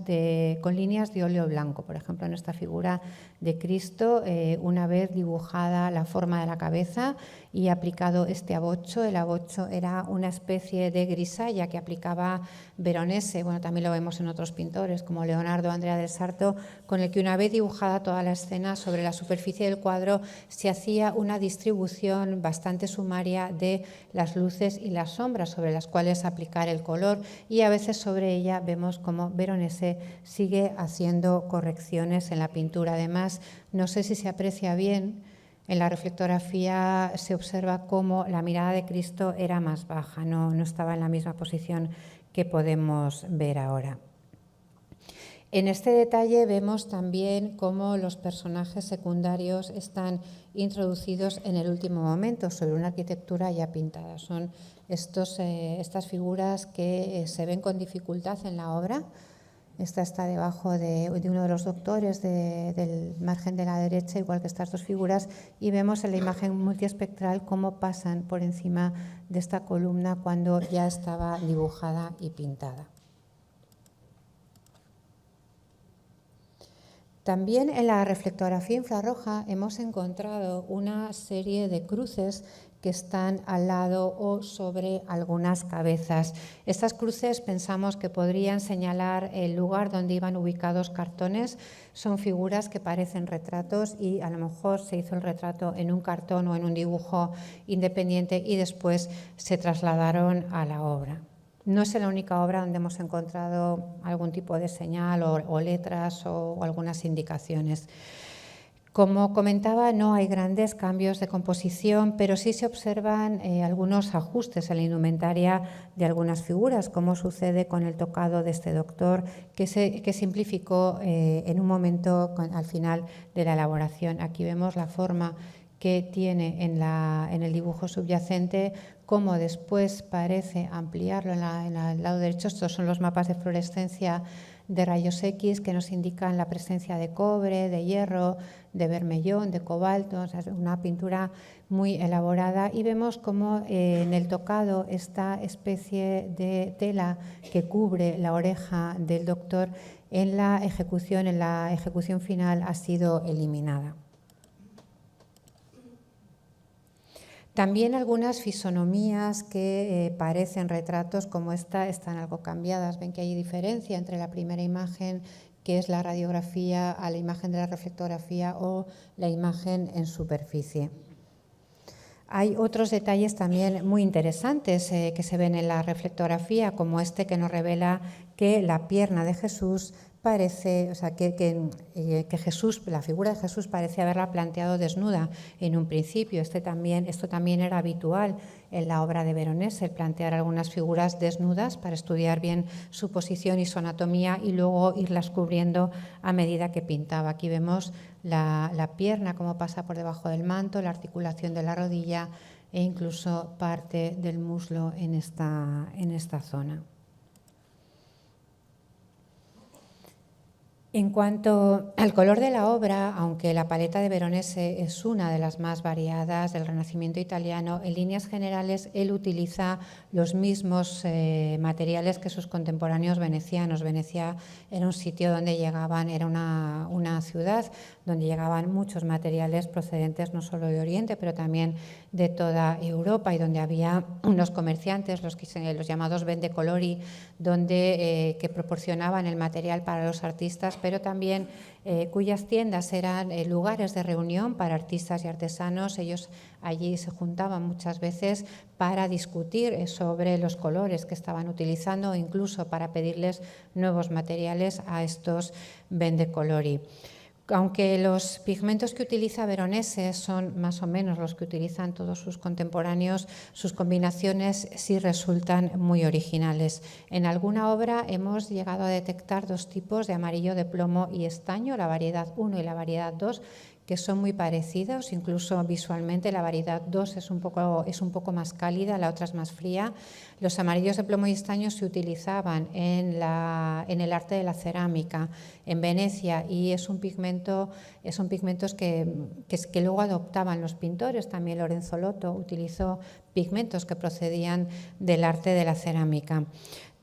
con líneas de óleo blanco. Por ejemplo, en esta figura de Cristo, una vez dibujada la forma de la cabeza y aplicado este abocho. El abocho era una especie de grisalla que aplicaba Veronese, bueno, también lo vemos en otros pintores como Leonardo Andrea del Sarto, con el que una vez dibujada toda la escena sobre la superficie del cuadro se hacía una distribución bastante sumaria de las luces y las sombras sobre las cuales aplicar el color, y a veces sobre ella vemos cómo Veronese sigue haciendo correcciones en la pintura. Además, no sé si se aprecia bien, en la reflectografía se observa cómo la mirada de Cristo era más baja, no estaba en la misma posición que podemos ver ahora. En este detalle vemos también cómo los personajes secundarios están introducidos en el último momento sobre una arquitectura ya pintada. Son estas figuras que se ven con dificultad en la obra. Esta está debajo de uno de los doctores del margen de la derecha, igual que estas dos figuras, y vemos en la imagen multiespectral cómo pasan por encima de esta columna cuando ya estaba dibujada y pintada. También en la reflectografía infrarroja hemos encontrado una serie de cruces que están al lado o sobre algunas cabezas. Estas cruces pensamos que podrían señalar el lugar donde iban ubicados cartones. Son figuras que parecen retratos y a lo mejor se hizo el retrato en un cartón o en un dibujo independiente y después se trasladaron a la obra. No es la única obra donde hemos encontrado algún tipo de señal o letras o algunas indicaciones. Como comentaba, no hay grandes cambios de composición, pero sí se observan algunos ajustes en la indumentaria de algunas figuras, como sucede con el tocado de este doctor, que simplificó en un momento al final de la elaboración. Aquí vemos la forma que tiene en el dibujo subyacente, cómo después parece ampliarlo en el lado derecho. Estos son los mapas de fluorescencia de rayos X que nos indican la presencia de cobre, de hierro, de bermellón, de cobalto. O sea, es una pintura muy elaborada, y vemos cómo en el tocado esta especie de tela que cubre la oreja del doctor en la ejecución final ha sido eliminada. También algunas fisonomías que parecen retratos como esta están algo cambiadas. Ven que hay diferencia entre la primera imagen, que es la radiografía, a la imagen de la reflectografía o la imagen en superficie. Hay otros detalles también muy interesantes que se ven en la reflectografía, como este que nos revela que la pierna de Jesús parece, o sea, que Jesús, la figura de Jesús parece haberla planteado desnuda en un principio. Esto también era habitual en la obra de Veronese, el plantear algunas figuras desnudas para estudiar bien su posición y su anatomía y luego irlas cubriendo a medida que pintaba. Aquí vemos la pierna, cómo pasa por debajo del manto, la articulación de la rodilla e incluso parte del muslo en esta zona. En cuanto al color de la obra, aunque la paleta de Veronese es una de las más variadas del Renacimiento italiano, en líneas generales él utiliza los mismos materiales que sus contemporáneos venecianos. Venecia era un sitio donde llegaban, era una ciudad donde llegaban muchos materiales procedentes no solo de Oriente, pero también de toda Europa, y donde había unos comerciantes, los llamados vendecolori, que proporcionaban el material para los artistas, pero también cuyas tiendas eran lugares de reunión para artistas y artesanos. Ellos allí se juntaban muchas veces para discutir sobre los colores que estaban utilizando o incluso para pedirles nuevos materiales a estos vendecolori. Aunque los pigmentos que utiliza Veronese son más o menos los que utilizan todos sus contemporáneos, sus combinaciones sí resultan muy originales. En alguna obra hemos llegado a detectar dos tipos de amarillo de plomo y estaño, la variedad 1 y la variedad 2, que son muy parecidos, incluso visualmente. La variedad 2 es un poco más cálida, la otra es más fría. Los amarillos de plomo y estaño se utilizaban en el arte de la cerámica en Venecia, y son pigmentos que luego adoptaban los pintores. También Lorenzo Lotto utilizó pigmentos que procedían del arte de la cerámica.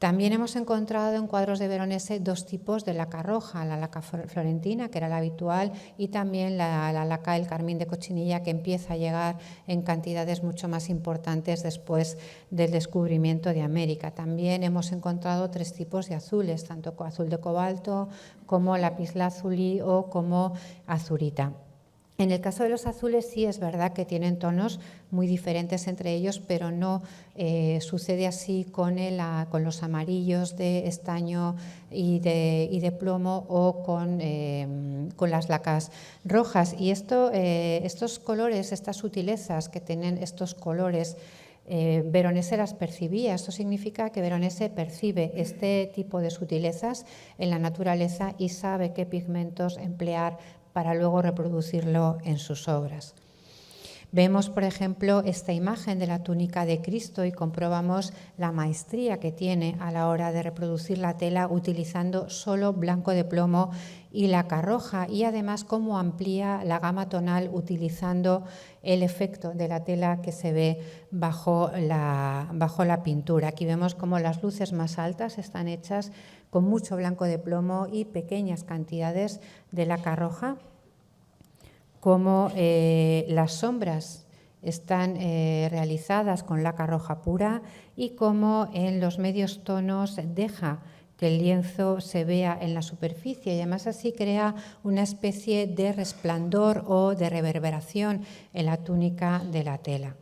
También hemos encontrado en cuadros de Veronese dos tipos de laca roja, la laca florentina, que era la habitual, y también la laca del carmín de cochinilla, que empieza a llegar en cantidades mucho más importantes después del descubrimiento de América. También hemos encontrado tres tipos de azules, tanto azul de cobalto como lapislázuli o como azurita. En el caso de los azules sí es verdad que tienen tonos muy diferentes entre ellos, pero no sucede así con los amarillos de estaño y de plomo o con las lacas rojas. Y estos colores, estas sutilezas que tienen estos colores, Veronese las percibía. Esto significa que Veronese percibe este tipo de sutilezas en la naturaleza y sabe qué pigmentos emplear para luego reproducirlo en sus obras. Vemos, por ejemplo, esta imagen de la túnica de Cristo y comprobamos la maestría que tiene a la hora de reproducir la tela utilizando solo blanco de plomo y laca roja, y además cómo amplía la gama tonal utilizando el efecto de la tela que se ve bajo la pintura. Aquí vemos cómo las luces más altas están hechas con mucho blanco de plomo y pequeñas cantidades de laca roja, como las sombras están realizadas con laca roja pura y como en los medios tonos deja que el lienzo se vea en la superficie, y además así crea una especie de resplandor o de reverberación en la túnica de la tela.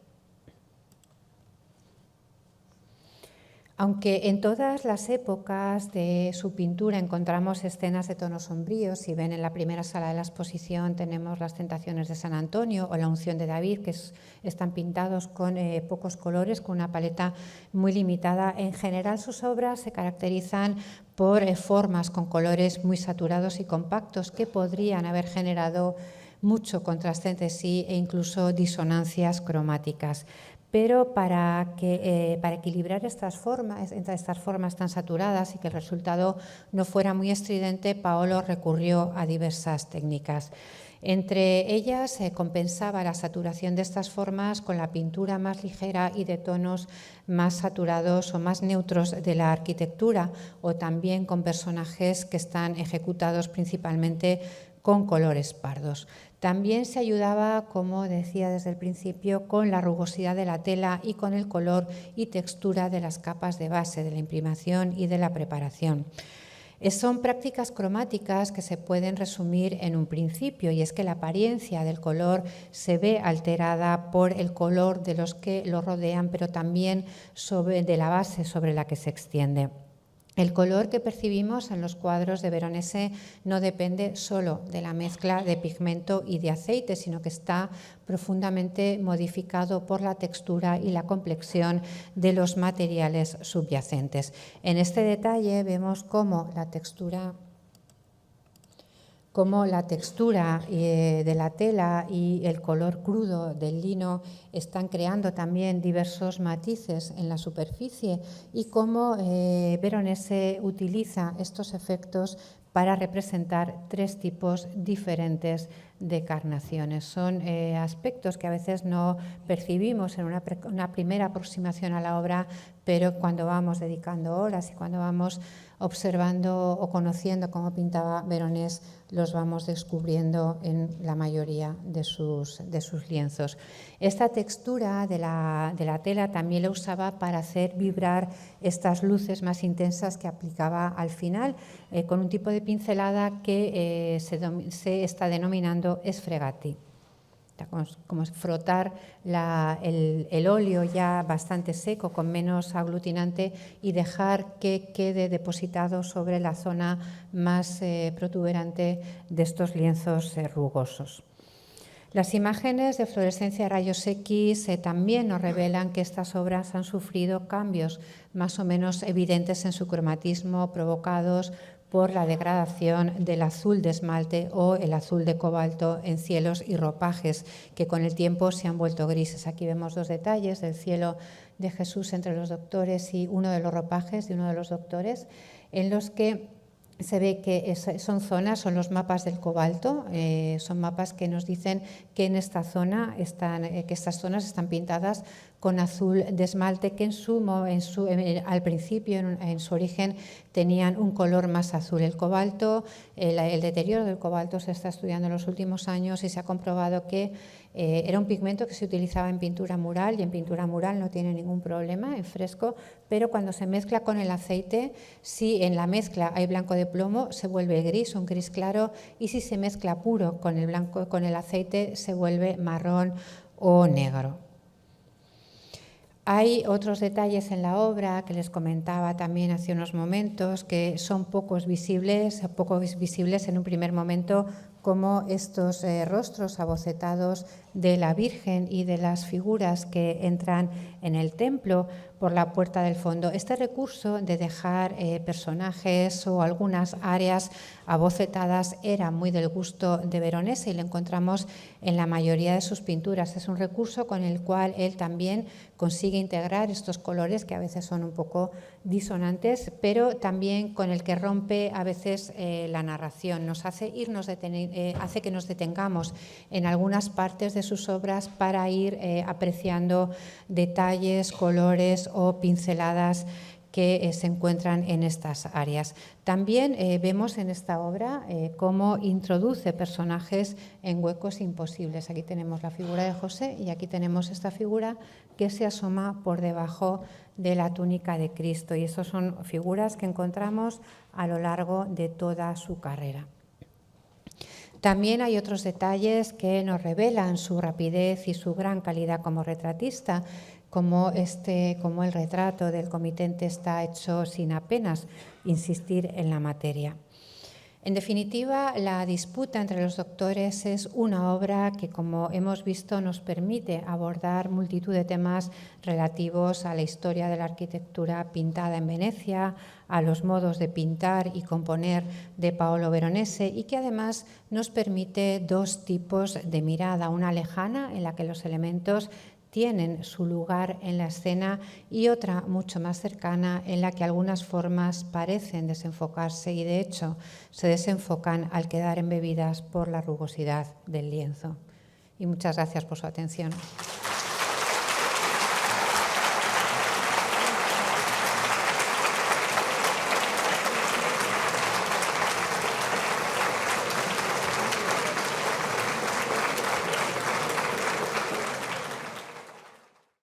Aunque en todas las épocas de su pintura encontramos escenas de tonos sombríos, si ven en la primera sala de la exposición tenemos las Tentaciones de San Antonio o la Unción de David, que están pintados con pocos colores, con una paleta muy limitada. En general sus obras se caracterizan por formas con colores muy saturados y compactos que podrían haber generado mucho contraste entre sí e incluso disonancias cromáticas. Pero para equilibrar estas formas tan saturadas y que el resultado no fuera muy estridente, Paolo recurrió a diversas técnicas. Entre ellas compensaba la saturación de estas formas con la pintura más ligera y de tonos más saturados o más neutros de la arquitectura, o también con personajes que están ejecutados principalmente con colores pardos. También se ayudaba, como decía desde el principio, con la rugosidad de la tela y con el color y textura de las capas de base, de la imprimación y de la preparación. Son prácticas cromáticas que se pueden resumir en un principio, y es que la apariencia del color se ve alterada por el color de los que lo rodean, pero también de la base sobre la que se extiende. El color que percibimos en los cuadros de Veronese no depende solo de la mezcla de pigmento y de aceite, sino que está profundamente modificado por la textura y la complexión de los materiales subyacentes. En este detalle vemos cómo la textura de la tela y el color crudo del lino están creando también diversos matices en la superficie, y cómo Veronese utiliza estos efectos para representar tres tipos diferentes de carnaciones. Son aspectos que a veces no percibimos en una primera aproximación a la obra, pero cuando vamos dedicando horas y cuando vamos observando o conociendo cómo pintaba Veronese, los vamos descubriendo en la mayoría de sus lienzos. Esta textura de la tela también la usaba para hacer vibrar estas luces más intensas que aplicaba al final, con un tipo de pincelada que se está denominando sfregati. Como frotar el óleo ya bastante seco, con menos aglutinante, y dejar que quede depositado sobre la zona más protuberante de estos lienzos rugosos. Las imágenes de fluorescencia de rayos X también nos revelan que estas obras han sufrido cambios más o menos evidentes en su cromatismo, provocados por la degradación del azul de esmalte o el azul de cobalto en cielos y ropajes, que con el tiempo se han vuelto grises. Aquí vemos dos detalles del cielo de Jesús entre los doctores y uno de los ropajes de uno de los doctores, en los que se ve que son zonas, son los mapas del cobalto, son mapas que nos dicen que en esta zona que estas zonas están pintadas con azul de esmalte, que al principio, en su origen, tenían un color más azul. El cobalto, el deterioro del cobalto se está estudiando en los últimos años y se ha comprobado que era un pigmento que se utilizaba en pintura mural, y en pintura mural no tiene ningún problema en fresco, pero cuando se mezcla con el aceite, si en la mezcla hay blanco de plomo, se vuelve gris, un gris claro, y si se mezcla puro con el aceite, se vuelve marrón o negro. Hay otros detalles en la obra que les comentaba también hace unos momentos, que son poco visibles en un primer momento, como estos rostros abocetados de la Virgen y de las figuras que entran en el templo por la puerta del fondo. Este recurso de dejar personajes o algunas áreas abocetadas era muy del gusto de Veronese y lo encontramos en la mayoría de sus pinturas. Es un recurso con el cual él también consigue integrar estos colores que a veces son un poco disonantes, pero también con el que rompe a veces la narración, nos hace hace que nos detengamos en algunas partes de sus obras para ir apreciando detalles, colores o pinceladas que se encuentran en estas áreas. También vemos en esta obra cómo introduce personajes en huecos imposibles. Aquí tenemos la figura de José y aquí tenemos esta figura que se asoma por debajo de la túnica de Cristo, y estas son figuras que encontramos a lo largo de toda su carrera. También hay otros detalles que nos revelan su rapidez y su gran calidad como retratista, como el retrato del comitente está hecho sin apenas insistir en la materia. En definitiva, la disputa entre los doctores es una obra que, como hemos visto, nos permite abordar multitud de temas relativos a la historia de la arquitectura pintada en Venecia, a los modos de pintar y componer de Paolo Veronese, y que además nos permite dos tipos de mirada, una lejana en la que los elementos tienen su lugar en la escena y otra mucho más cercana en la que algunas formas parecen desenfocarse y de hecho se desenfocan al quedar embebidas por la rugosidad del lienzo. Y muchas gracias por su atención.